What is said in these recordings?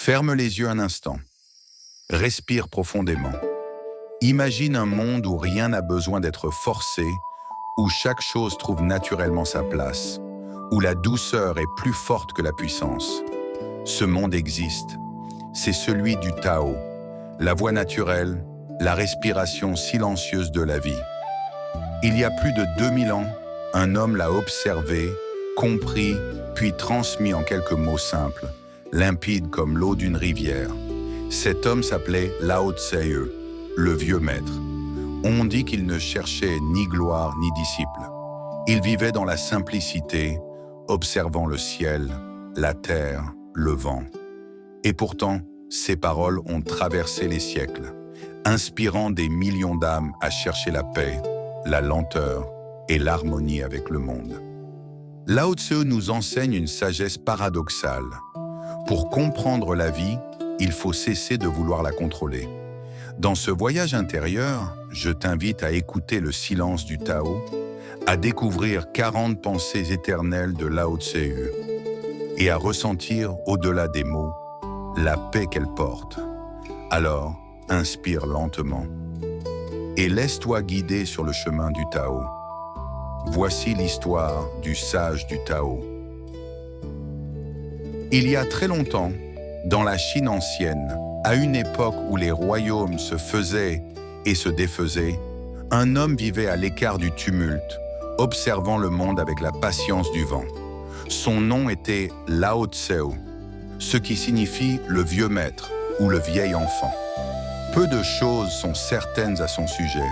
Ferme les yeux un instant. Respire profondément. Imagine un monde où rien n'a besoin d'être forcé, où chaque chose trouve naturellement sa place, où la douceur est plus forte que la puissance. Ce monde existe. C'est celui du Tao, la voie naturelle, la respiration silencieuse de la vie. Il y a plus de 2000 ans, un homme l'a observé, compris, puis transmis en quelques mots simples, limpides comme l'eau d'une rivière. Cet homme s'appelait Lao Tse, le vieux maître. On dit qu'il ne cherchait ni gloire ni disciple. Il vivait dans la simplicité, observant le ciel, la terre, le vent. Et pourtant, ses paroles ont traversé les siècles, inspirant des millions d'âmes à chercher la paix, la lenteur et l'harmonie avec le monde. Lao Tse nous enseigne une sagesse paradoxale. Pour comprendre la vie, il faut cesser de vouloir la contrôler. Dans ce voyage intérieur, je t'invite à écouter le silence du Tao, à découvrir 40 pensées éternelles de Lao Tse et à ressentir, au-delà des mots, la paix qu'elle porte. Alors, inspire lentement et laisse-toi guider sur le chemin du Tao. Voici l'histoire du sage du Tao. Il y a très longtemps, dans la Chine ancienne, à une époque où les royaumes se faisaient et se défaisaient, un homme vivait à l'écart du tumulte, observant le monde avec la patience du vent. Son nom était Lao Tse, ce qui signifie le vieux maître ou le vieil enfant. Peu de choses sont certaines à son sujet.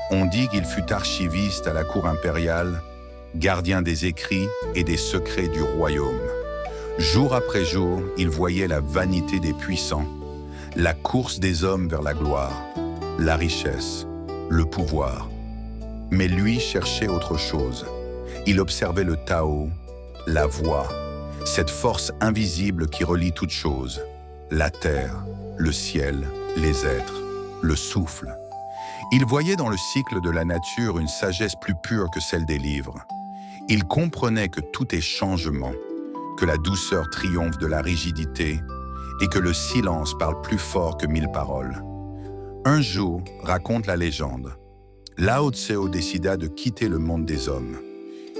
On dit qu'il fut archiviste à la cour impériale, gardien des écrits et des secrets du royaume. Jour après jour, il voyait la vanité des puissants, la course des hommes vers la gloire, la richesse, le pouvoir. Mais lui cherchait autre chose. Il observait le Tao, la voie, cette force invisible qui relie toutes choses, la terre, le ciel, les êtres, le souffle. Il voyait dans le cycle de la nature une sagesse plus pure que celle des livres. Il comprenait que tout est changement, que la douceur triomphe de la rigidité et que le silence parle plus fort que 1000 paroles. Un jour, raconte la légende, Lao Tse décida de quitter le monde des hommes.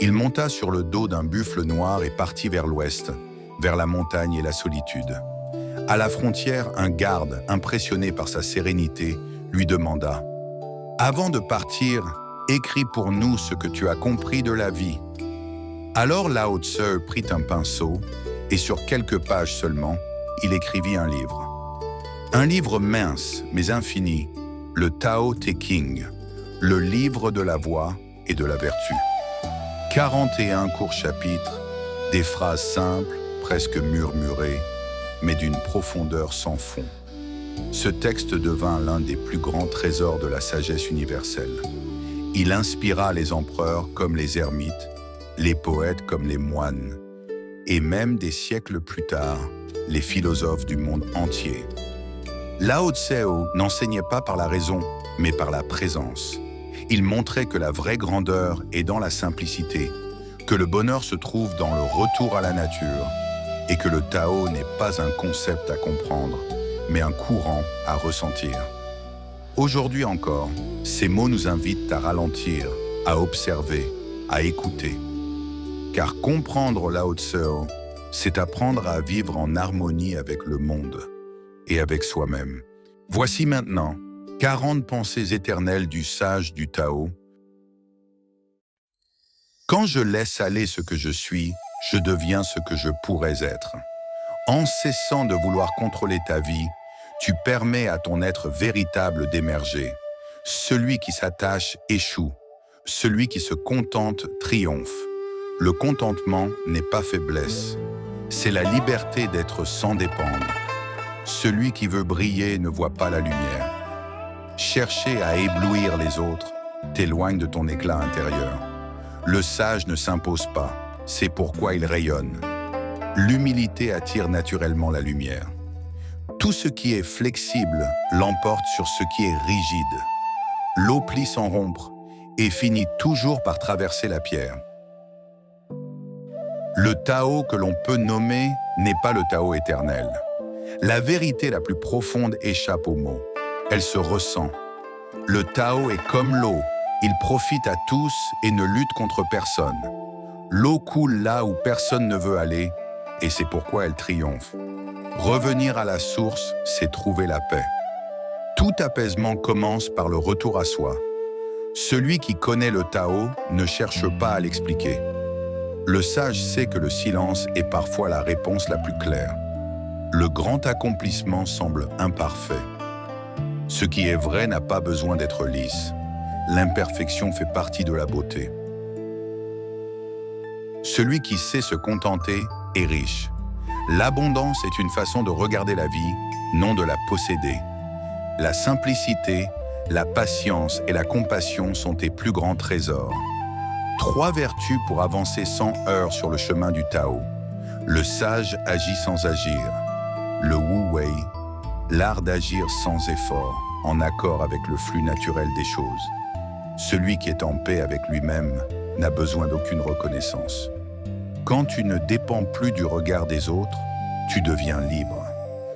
Il monta sur le dos d'un buffle noir et partit vers l'ouest, vers la montagne et la solitude. À la frontière, un garde, impressionné par sa sérénité, lui demanda « Avant de partir, écris pour nous ce que tu as compris de la vie. » Alors Lao Tse prit un pinceau et sur quelques pages seulement, il écrivit un livre. Un livre mince mais infini, le Tao Te Ching, le livre de la voie et de la vertu. 41 courts chapitres, des phrases simples, presque murmurées, mais d'une profondeur sans fond. Ce texte devint l'un des plus grands trésors de la sagesse universelle. Il inspira les empereurs comme les ermites, les poètes comme les moines, et même des siècles plus tard, les philosophes du monde entier. Lao Tse n'enseignait pas par la raison, mais par la présence. Il montrait que la vraie grandeur est dans la simplicité, que le bonheur se trouve dans le retour à la nature, et que le Tao n'est pas un concept à comprendre, mais un courant à ressentir. Aujourd'hui encore, ces mots nous invitent à ralentir, à observer, à écouter. Car comprendre Lao Tse, c'est apprendre à vivre en harmonie avec le monde et avec soi-même. Voici maintenant 40 pensées éternelles du sage du Tao. Quand je laisse aller ce que je suis, je deviens ce que je pourrais être. En cessant de vouloir contrôler ta vie, tu permets à ton être véritable d'émerger. Celui qui s'attache échoue. Celui qui se contente triomphe. Le contentement n'est pas faiblesse. C'est la liberté d'être sans dépendre. Celui qui veut briller ne voit pas la lumière. Chercher à éblouir les autres t'éloigne de ton éclat intérieur. Le sage ne s'impose pas, c'est pourquoi il rayonne. L'humilité attire naturellement la lumière. Tout ce qui est flexible l'emporte sur ce qui est rigide. L'eau plie sans rompre et finit toujours par traverser la pierre. Le Tao que l'on peut nommer n'est pas le Tao éternel. La vérité la plus profonde échappe aux mots. Elle se ressent. Le Tao est comme l'eau. Il profite à tous et ne lutte contre personne. L'eau coule là où personne ne veut aller, et c'est pourquoi elle triomphe. Revenir à la source, c'est trouver la paix. Tout apaisement commence par le retour à soi. Celui qui connaît le Tao ne cherche pas à l'expliquer. Le sage sait que le silence est parfois la réponse la plus claire. Le grand accomplissement semble imparfait. Ce qui est vrai n'a pas besoin d'être lisse. L'imperfection fait partie de la beauté. Celui qui sait se contenter est riche. L'abondance est une façon de regarder la vie, non de la posséder. La simplicité, la patience et la compassion sont tes plus grands trésors. 3 vertus pour avancer sans heurts sur le chemin du Tao. Le sage agit sans agir. Le Wu Wei, l'art d'agir sans effort, en accord avec le flux naturel des choses. Celui qui est en paix avec lui-même n'a besoin d'aucune reconnaissance. Quand tu ne dépends plus du regard des autres, tu deviens libre.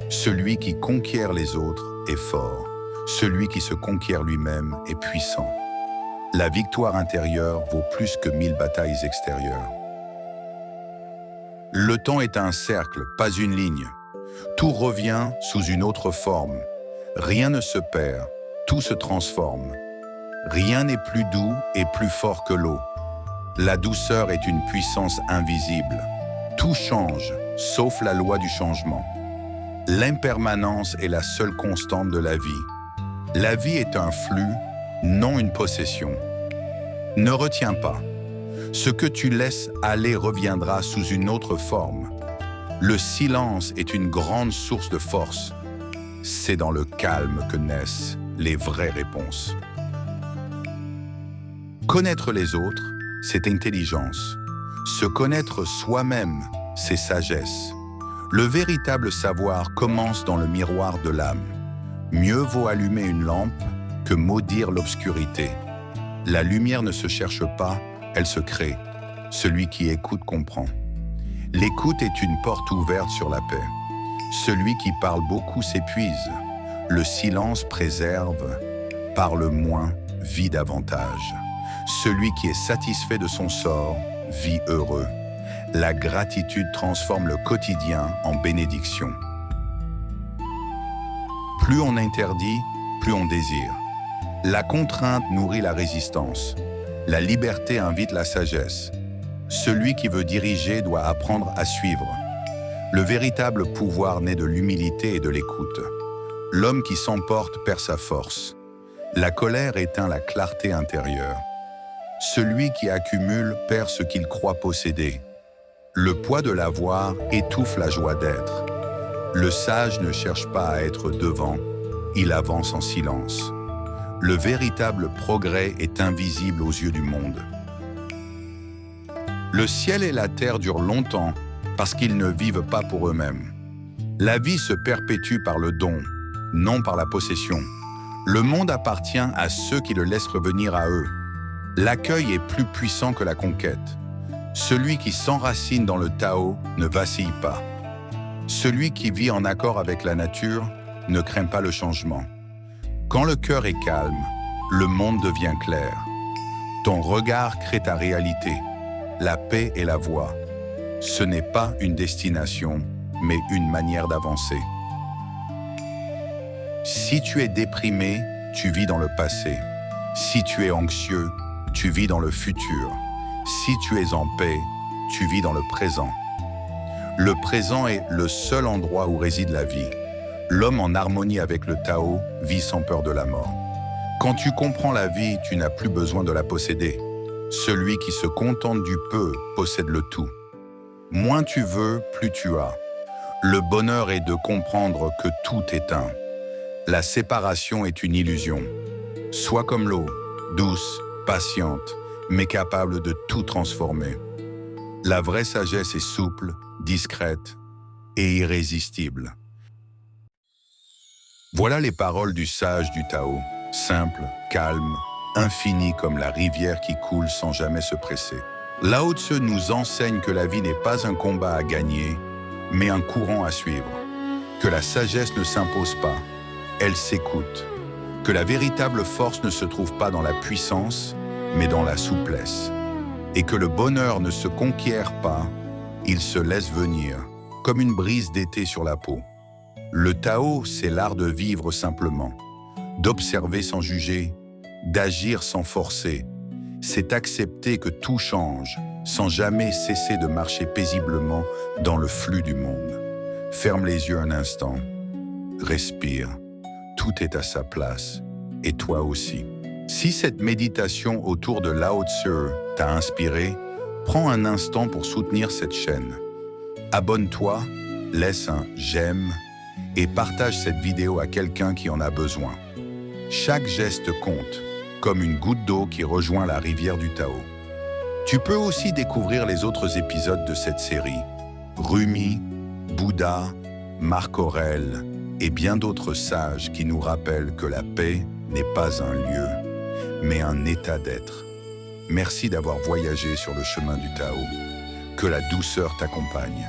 Celui qui conquiert les autres est fort. Celui qui se conquiert lui-même est puissant. La victoire intérieure vaut plus que 1000 batailles extérieures. Le temps est un cercle, pas une ligne. Tout revient sous une autre forme. Rien ne se perd, tout se transforme. Rien n'est plus doux et plus fort que l'eau. La douceur est une puissance invisible. Tout change, sauf la loi du changement. L'impermanence est la seule constante de la vie. La vie est un flux, non une possession. Ne retiens pas. Ce que tu laisses aller reviendra sous une autre forme. Le silence est une grande source de force. C'est dans le calme que naissent les vraies réponses. Connaître les autres, c'est intelligence. Se connaître soi-même, c'est sagesse. Le véritable savoir commence dans le miroir de l'âme. Mieux vaut allumer une lampe que maudire l'obscurité. La lumière ne se cherche pas, elle se crée. Celui qui écoute comprend. L'écoute est une porte ouverte sur la paix. Celui qui parle beaucoup s'épuise. Le silence préserve, parle moins, vit davantage. Celui qui est satisfait de son sort vit heureux. La gratitude transforme le quotidien en bénédiction. Plus on interdit, plus on désire. La contrainte nourrit la résistance. La liberté invite la sagesse. Celui qui veut diriger doit apprendre à suivre. Le véritable pouvoir naît de l'humilité et de l'écoute. L'homme qui s'emporte perd sa force. La colère éteint la clarté intérieure. Celui qui accumule perd ce qu'il croit posséder. Le poids de l'avoir étouffe la joie d'être. Le sage ne cherche pas à être devant, il avance en silence. Le véritable progrès est invisible aux yeux du monde. Le ciel et la terre durent longtemps parce qu'ils ne vivent pas pour eux-mêmes. La vie se perpétue par le don, non par la possession. Le monde appartient à ceux qui le laissent revenir à eux. L'accueil est plus puissant que la conquête. Celui qui s'enracine dans le Tao ne vacille pas. Celui qui vit en accord avec la nature ne craint pas le changement. Quand le cœur est calme, le monde devient clair. Ton regard crée ta réalité. La paix est la voie. Ce n'est pas une destination, mais une manière d'avancer. Si tu es déprimé, tu vis dans le passé. Si tu es anxieux, tu vis dans le futur. Si tu es en paix, tu vis dans le présent. Le présent est le seul endroit où réside la vie. L'homme en harmonie avec le Tao vit sans peur de la mort. Quand tu comprends la vie, tu n'as plus besoin de la posséder. Celui qui se contente du peu possède le tout. Moins tu veux, plus tu as. Le bonheur est de comprendre que tout est un. La séparation est une illusion. Sois comme l'eau, douce, patiente, mais capable de tout transformer. La vraie sagesse est souple, discrète et irrésistible. Voilà les paroles du sage du Tao, simple, calme, infini comme la rivière qui coule sans jamais se presser. Lao Tzu nous enseigne que la vie n'est pas un combat à gagner, mais un courant à suivre. que la sagesse ne s'impose pas, elle s'écoute, que la véritable force ne se trouve pas dans la puissance, mais dans la souplesse, et que le bonheur ne se conquiert pas, il se laisse venir, comme une brise d'été sur la peau. Le Tao, c'est l'art de vivre simplement, d'observer sans juger, d'agir sans forcer. C'est accepter que tout change, sans jamais cesser de marcher paisiblement dans le flux du monde. Ferme les yeux un instant, respire, tout est à sa place, et toi aussi. Si cette méditation autour de Lao Tzu t'a inspiré, prends un instant pour soutenir cette chaîne. Abonne-toi, laisse un j'aime et partage cette vidéo à quelqu'un qui en a besoin. Chaque geste compte, comme une goutte d'eau qui rejoint la rivière du Tao. Tu peux aussi découvrir les autres épisodes de cette série. Rumi, Bouddha, Marc Aurèle et bien d'autres sages qui nous rappellent que la paix n'est pas un lieu, mais un état d'être. Merci d'avoir voyagé sur le chemin du Tao. Que la douceur t'accompagne.